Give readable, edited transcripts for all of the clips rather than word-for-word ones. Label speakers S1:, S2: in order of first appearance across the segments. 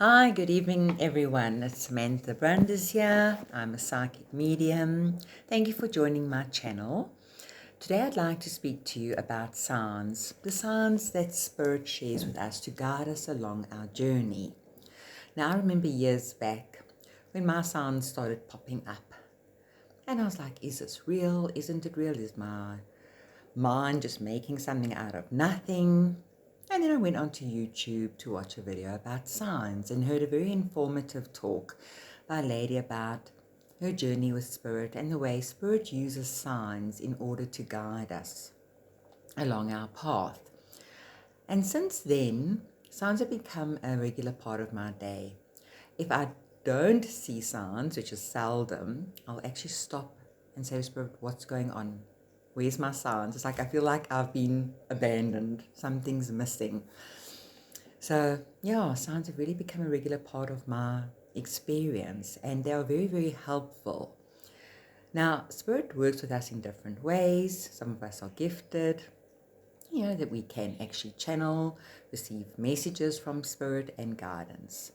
S1: Hi, good evening, everyone. It's Samantha Brandes here. I'm a psychic medium. Thank you for joining my channel. Today, I'd like to speak to you about signs, the signs that Spirit shares with us to guide us along our journey. Now, I remember years back when my signs started popping up, and I was like, is this real? Isn't it real? Is my mind just making something out of nothing? And then I went onto YouTube to watch a video about signs and heard a very informative talk by a lady about her journey with Spirit and the way Spirit uses signs in order to guide us along our path. And since then, signs have become a regular part of my day. If I don't see signs, which is seldom, I'll actually stop and say, Spirit, what's going on? Where's my signs? It's like I feel like I've been abandoned. Something's missing. So, yeah, signs have really become a regular part of my experience, and they are very, very helpful. Now, Spirit works with us in different ways. Some of us are gifted, that we can actually channel, receive messages from Spirit and guidance.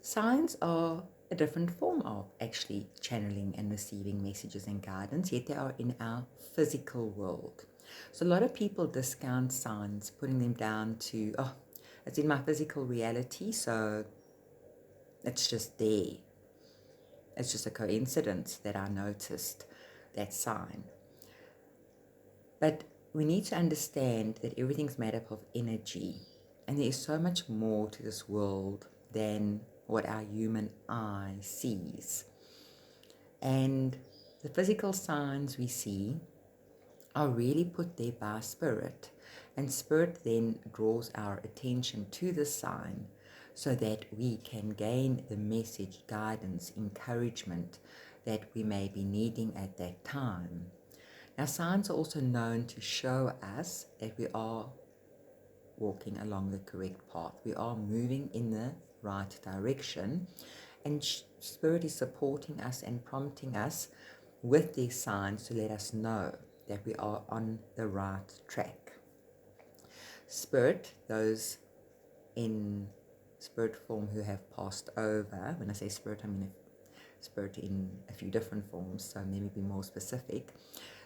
S1: Signs are a different form of actually channeling and receiving messages and guidance, yet they are in our physical world. So a lot of people discount signs, putting them down to, it's in my physical reality, so it's just there. It's just a coincidence that I noticed that sign. But we need to understand that everything's made up of energy, and there is so much more to this world than what our human eye sees. And the physical signs we see are really put there by Spirit, and Spirit then draws our attention to the sign so that we can gain the message, guidance, encouragement that we may be needing at that time. Now, signs are also known to show us that we are walking along the correct path. We are moving in the right direction, and Spirit is supporting us and prompting us with these signs to let us know that we are on the right track. Spirit, those in spirit form who have passed over, when I say spirit, I mean spirit in a few different forms, so let me be more specific.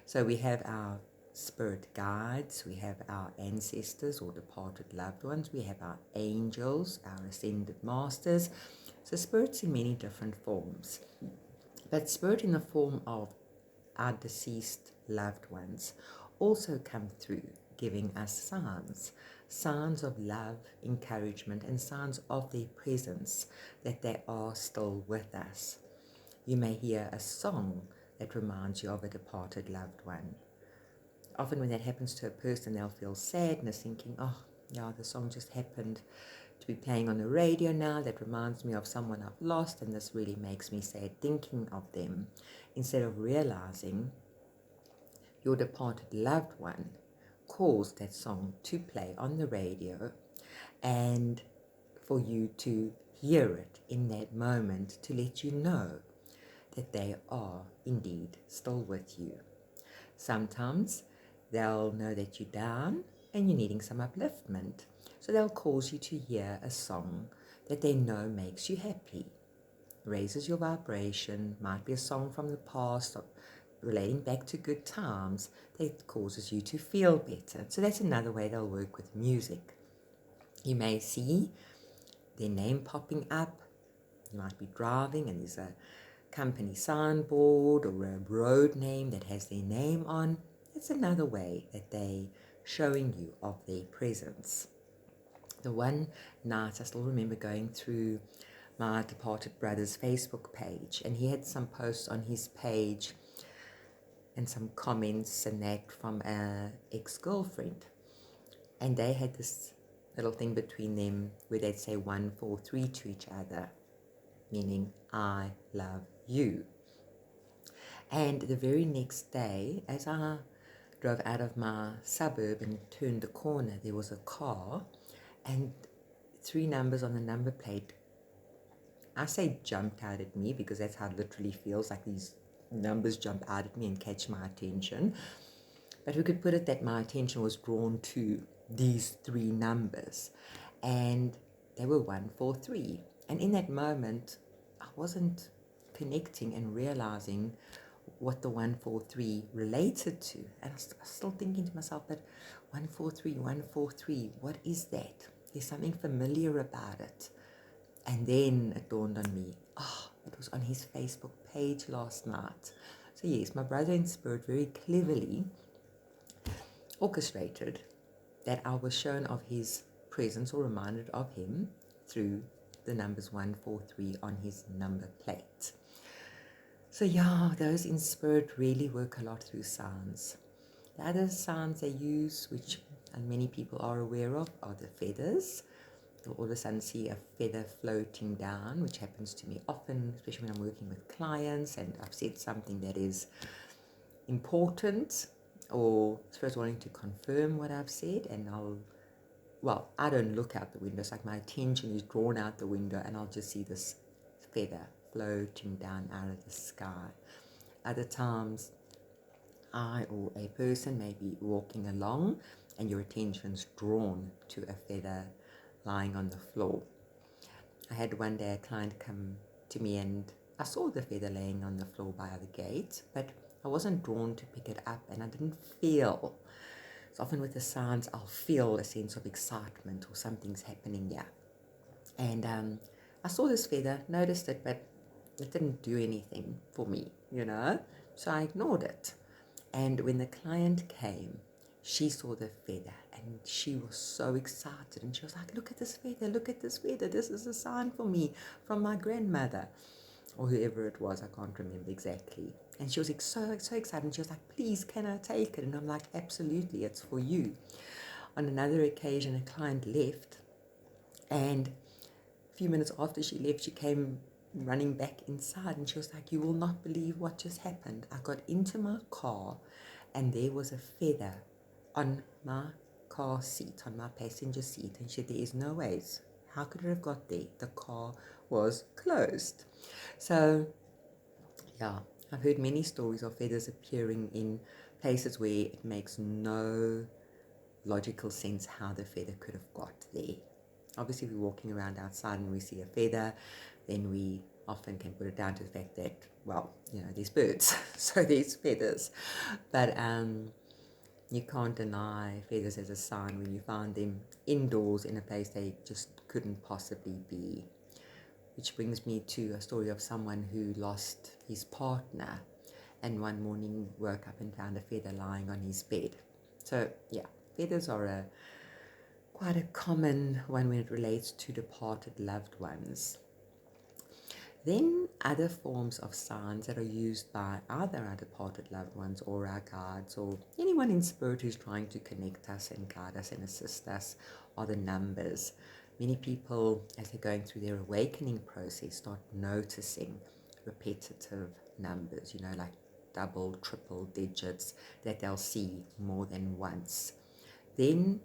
S1: So we have our spirit guides, we have our ancestors or departed loved ones, we have our angels, our ascended masters. So spirits in many different forms. But spirit in the form of our deceased loved ones also come through, giving us signs of love, encouragement, and signs of their presence, that they are still with us. You may hear a song that reminds you of a departed loved one. Often when that happens to a person, they'll feel sadness, thinking, the song just happened to be playing on the radio now. That reminds me of someone I've lost, and this really makes me sad thinking of them. Instead of realizing your departed loved one caused that song to play on the radio, and for you to hear it in that moment to let you know that they are indeed still with you. Sometimes they'll know that you're down and you're needing some upliftment, so they'll cause you to hear a song that they know makes you happy, raises your vibration, might be a song from the past relating back to good times that causes you to feel better. So that's another way they'll work with music. You may see their name popping up. You might be driving and there's a company signboard or a road name that has their name on. It's another way that they showing you of their presence. The one night I still remember going through my departed brother's Facebook page, and he had some posts on his page and some comments and that from an ex-girlfriend, and they had this little thing between them where they'd say 143 to each other, meaning I love you. And the very next day, as I drove out of my suburb and turned the corner, there was a car and 3 numbers on the number plate. I say jumped out at me because that's how it literally feels, like these numbers jump out at me and catch my attention. But we could put it that my attention was drawn to these 3 numbers. And they were 143. And in that moment, I wasn't connecting and realizing what the 143 related to. And I was still thinking to myself, but 143, what is that? There's something familiar about it. And then it dawned on me, it was on his Facebook page last night. So yes, my brother in spirit very cleverly orchestrated that I was shown of his presence or reminded of him through the numbers 143 on his number plate. So yeah, those in spirit really work a lot through signs. The other signs they use, which many people are aware of, are the feathers. You'll all of a sudden see a feather floating down, which happens to me often, especially when I'm working with clients and I've said something that is important or spirit wanting to confirm what I've said, and I don't look out the window. It's like my attention is drawn out the window and I'll just see this feather floating down out of the sky. Other times, I or a person may be walking along and your attention's drawn to a feather lying on the floor. I had one day a client come to me and I saw the feather laying on the floor by the gate, but I wasn't drawn to pick it up and I didn't feel. So often with the signs, I'll feel a sense of excitement or something's happening here. And I saw this feather, noticed it, but it didn't do anything for me, So I ignored it. And when the client came, she saw the feather and she was so excited. And she was like, look at this feather, look at this feather. This is a sign for me from my grandmother or whoever it was. I can't remember exactly. And she was so excited. And she was like, please, can I take it? And I'm like, absolutely, it's for you. On another occasion, a client left. And a few minutes after she left, she came running back inside and she was like, you will not believe what just happened. I got into my car and there was a feather on my car seat, on my passenger seat. And she said, there is no ways. How could it have got there? The car was closed. So, yeah, I've heard many stories of feathers appearing in places where it makes no logical sense how the feather could have got there. Obviously, if we're walking around outside and we see a feather, then we often can put it down to the fact that, there's birds, so there's feathers. But you can't deny feathers as a sign when you find them indoors in a place they just couldn't possibly be. Which brings me to a story of someone who lost his partner and one morning woke up and found a feather lying on his bed. So, yeah, feathers are quite a common one when it relates to departed loved ones. Then other forms of signs that are used by either our departed loved ones or our guides or anyone in spirit who's trying to connect us and guide us and assist us are the numbers. Many people, as they're going through their awakening process, start noticing repetitive numbers, like double, triple digits that they'll see more than once. Then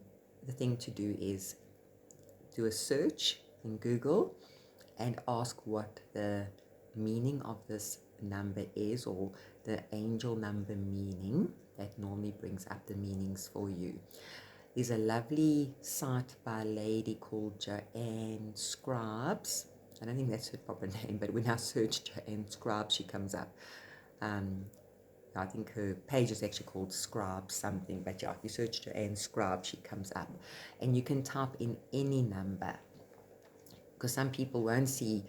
S1: the thing to do is do a search in Google and ask what the meaning of this number is, or the angel number meaning that normally brings up the meanings for you. There's a lovely site by a lady called Joanne Scribes. I don't think that's her proper name, but when I search Joanne Scribes, she comes up. I think her page is actually called Scribe something, but yeah, if you search Joanne Scribe, she comes up. And you can type in any number, because some people won't see,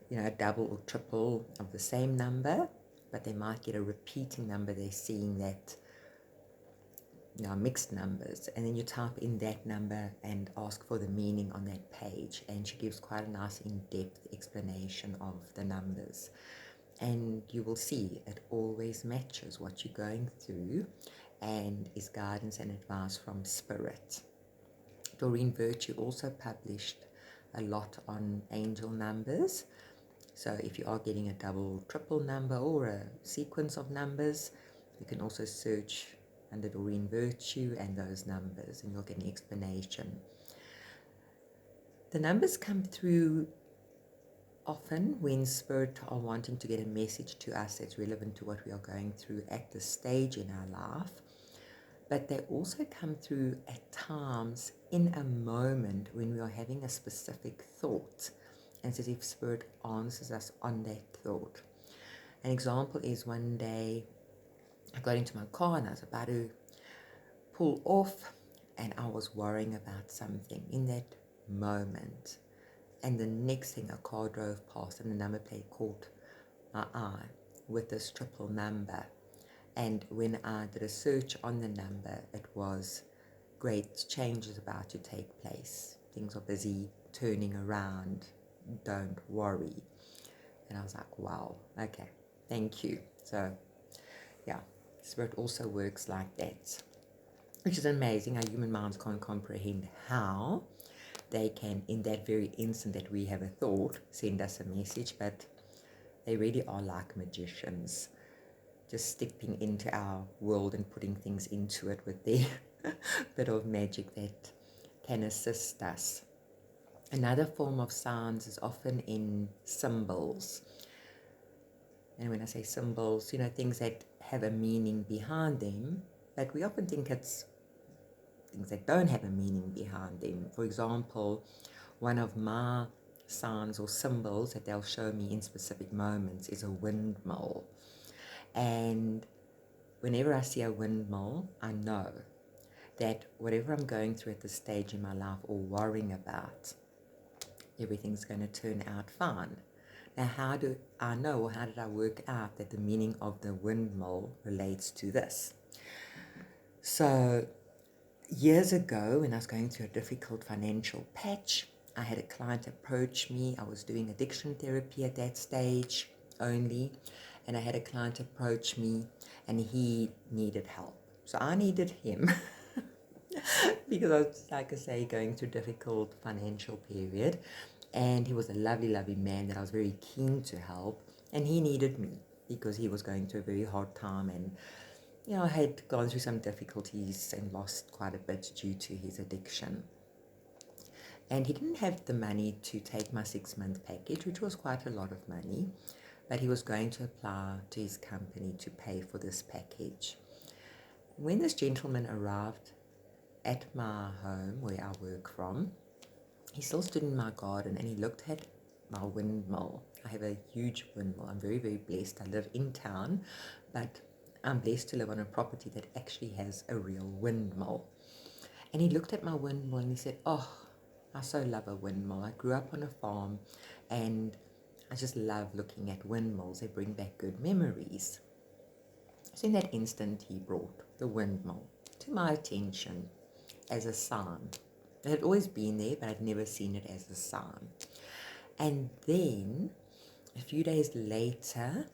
S1: a double or triple of the same number, but they might get a repeating number. They're seeing that, mixed numbers. And then you type in that number and ask for the meaning on that page. And she gives quite a nice in-depth explanation of the numbers. And you will see it always matches what you're going through and is guidance and advice from spirit. Doreen Virtue also published a lot on angel numbers. So if you are getting a double, triple number or a sequence of numbers, you can also search under Doreen Virtue and those numbers and you'll get an explanation. The numbers come through often when spirit are wanting to get a message to us that's relevant to what we are going through at this stage in our life. but they also come through at times in a moment when we are having a specific thought, and it's as if Spirit answers us on that thought. An example is one day I got into my car and I was about to pull off, and I was worrying about something in that moment. And the next thing, a car drove past and the number plate caught my eye with this triple number. And when I did a search on the number, it was great changes about to take place. Things are busy turning around. Don't worry. And I was like, wow, okay, thank you. So, yeah, Spirit also works like that, which is amazing. Our human minds can't comprehend how they can, in that very instant that we have a thought, send us a message, but they really are like magicians, just stepping into our world and putting things into it with their bit of magic that can assist us. Another form of sounds is often in symbols. And when I say symbols, things that have a meaning behind them, but we often think it's things that don't have a meaning behind them. For example, one of my signs or symbols that they'll show me in specific moments is a windmill. And whenever I see a windmill, I know that whatever I'm going through at this stage in my life or worrying about, everything's going to turn out fine. Now, how do I know, or how did I work out that the meaning of the windmill relates to this? So, years ago, when I was going through a difficult financial patch, I had a client approach me. I was doing addiction therapy at that stage only, and I had a client approach me, and he needed help. So I needed him because I was, like I say, going through a difficult financial period, and he was a lovely, lovely man that I was very keen to help, and he needed me because he was going through a very hard time, and I had gone through some difficulties and lost quite a bit due to his addiction. And he didn't have the money to take my 6-month package, which was quite a lot of money, but he was going to apply to his company to pay for this package. When this gentleman arrived at my home where I work from, he still stood in my garden and he looked at my windmill. I have a huge windmill. I'm very, very blessed. I live in town, but I'm blessed to live on a property that actually has a real windmill. And he looked at my windmill and he said, oh, I so love a windmill. I grew up on a farm and I just love looking at windmills. They bring back good memories. So in that instant, he brought the windmill to my attention as a sign. It had always been there, but I'd never seen it as a sign. And then, a few days later,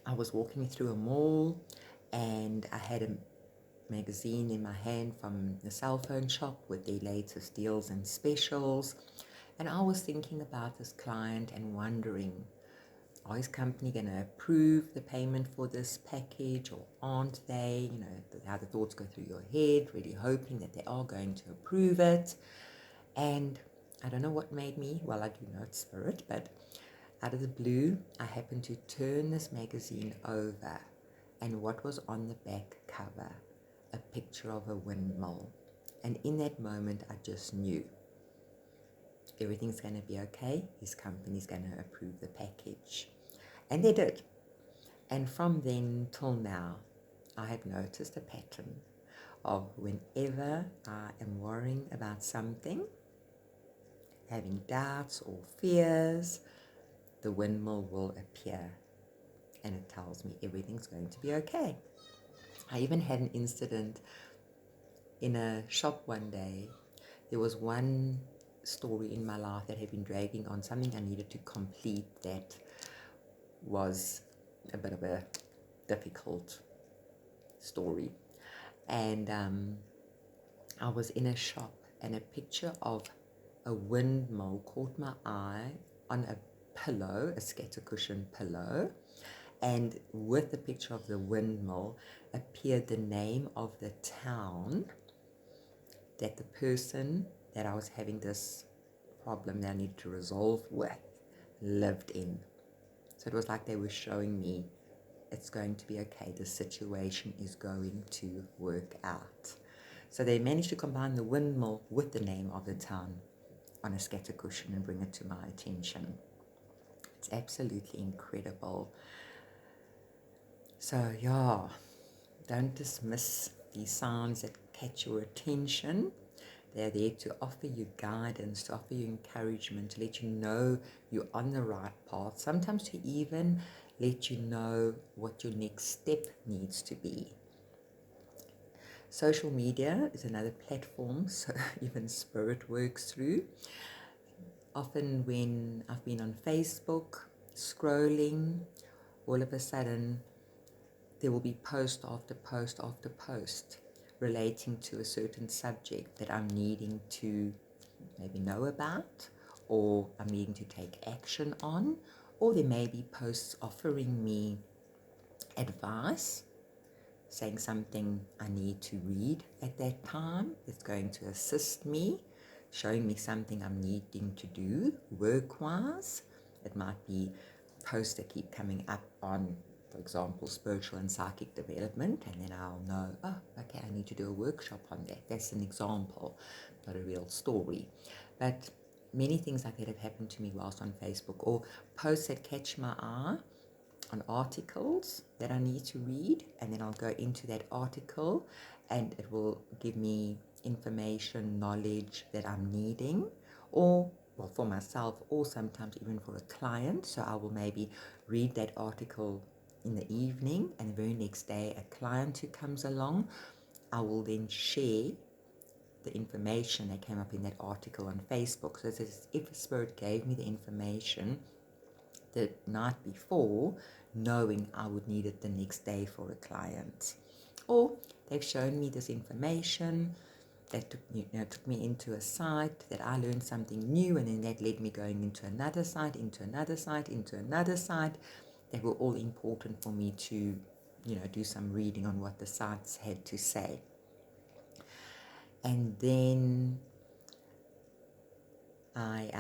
S1: I was walking through a mall and I had a magazine in my hand from the cell phone shop with their latest deals and specials. And I was thinking about this client and wondering, are his company going to approve the payment for this package or aren't they? How the thoughts go through your head, really hoping that they are going to approve it. And I don't know what made me, well, I do know it's Spirit, but out of the blue, I happened to turn this magazine over, and what was on the back cover? A picture of a windmill. And in that moment, I just knew everything's going to be okay. His company's going to approve the package. And they did. And from then till now, I have noticed a pattern of whenever I am worrying about something, having doubts or fears, the windmill will appear and it tells me everything's going to be okay. I even had an incident in a shop one day. There was one story in my life that had been dragging on, something I needed to complete that was a bit of a difficult story. And I was in a shop and a picture of a windmill caught my eye on a pillow, a scatter cushion pillow. And with the picture of the windmill appeared the name of the town that the person that I was having this problem that I needed to resolve with lived in. So it was like they were showing me it's going to be okay. The situation is going to work out. So they managed to combine the windmill with the name of the town on a scatter cushion and bring it to my attention. It's absolutely incredible. So yeah, don't dismiss these signs that catch your attention. They're there to offer you guidance, to offer you encouragement, to let you know you're on the right path, sometimes to even let you know what your next step needs to be. Social media is another platform, so even spirit works through. Often when I've been on Facebook scrolling, all of a sudden there will be post after post after post relating to a certain subject that I'm needing to maybe know about, or I'm needing to take action on, or there may be posts offering me advice, saying something I need to read at that time that's going to assist me, showing me something I'm needing to do work-wise. It might be posts that keep coming up on, for example, spiritual and psychic development, and then I'll know, oh, okay, I need to do a workshop on that. That's an example, not a real story. But many things like that have happened to me whilst on Facebook, or posts that catch my eye on articles that I need to read, and then I'll go into that article and it will give me information, knowledge that I'm needing, or well, for myself, or sometimes even for a client. So I will maybe read that article in the evening, and the very next day a client who comes along, I will then share the information that came up in that article on Facebook. So it's as if a spirit gave me the information the night before, knowing I would need it the next day for a client. Or they've shown me this information that took me into a site that I learned something new, and then that led me going into another site, into another site, into another site. They were all important for me to, do some reading on what the sites had to say. And then I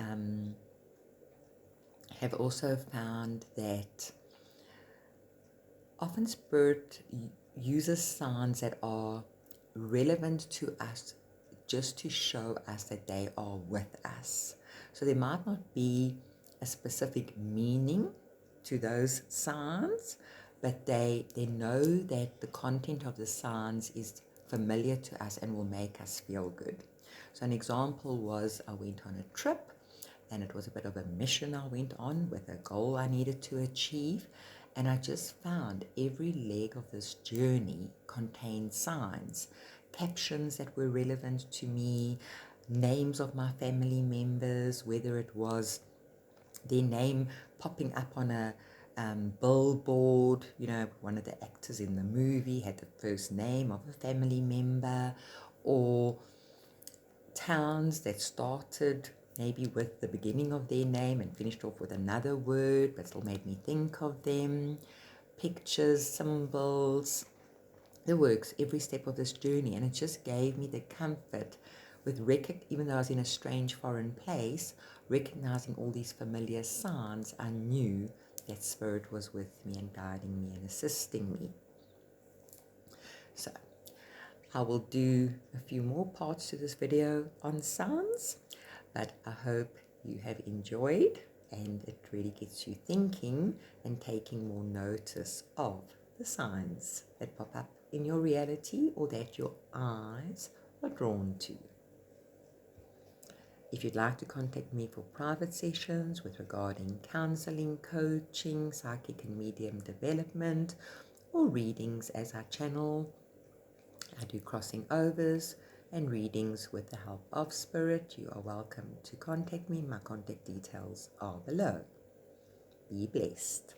S1: have also found that often Spirit uses signs that are relevant to us just to show us that they are with us. So there might not be a specific meaning to those signs, but they know that the content of the signs is familiar to us and will make us feel good. So an example was I went on a trip, and it was a bit of a mission I went on with a goal I needed to achieve. And I just found every leg of this journey contained signs, captions that were relevant to me, names of my family members, whether it was their name popping up on a billboard, one of the actors in the movie had the first name of a family member, or towns that started maybe with the beginning of their name and finished off with another word, but still made me think of them, pictures, symbols, the works, every step of this journey. And it just gave me the comfort with, even though I was in a strange foreign place, recognizing all these familiar signs, I knew that Spirit was with me and guiding me and assisting me. So I will do a few more parts to this video on signs, but I hope you have enjoyed, and it really gets you thinking and taking more notice of the signs that pop up in your reality or that your eyes are drawn to. If you'd like to contact me for private sessions with regarding counseling, coaching, psychic and medium development, or readings as I channel, I do crossing overs and readings with the help of Spirit, you are welcome to contact me. My contact details are below. Be blessed.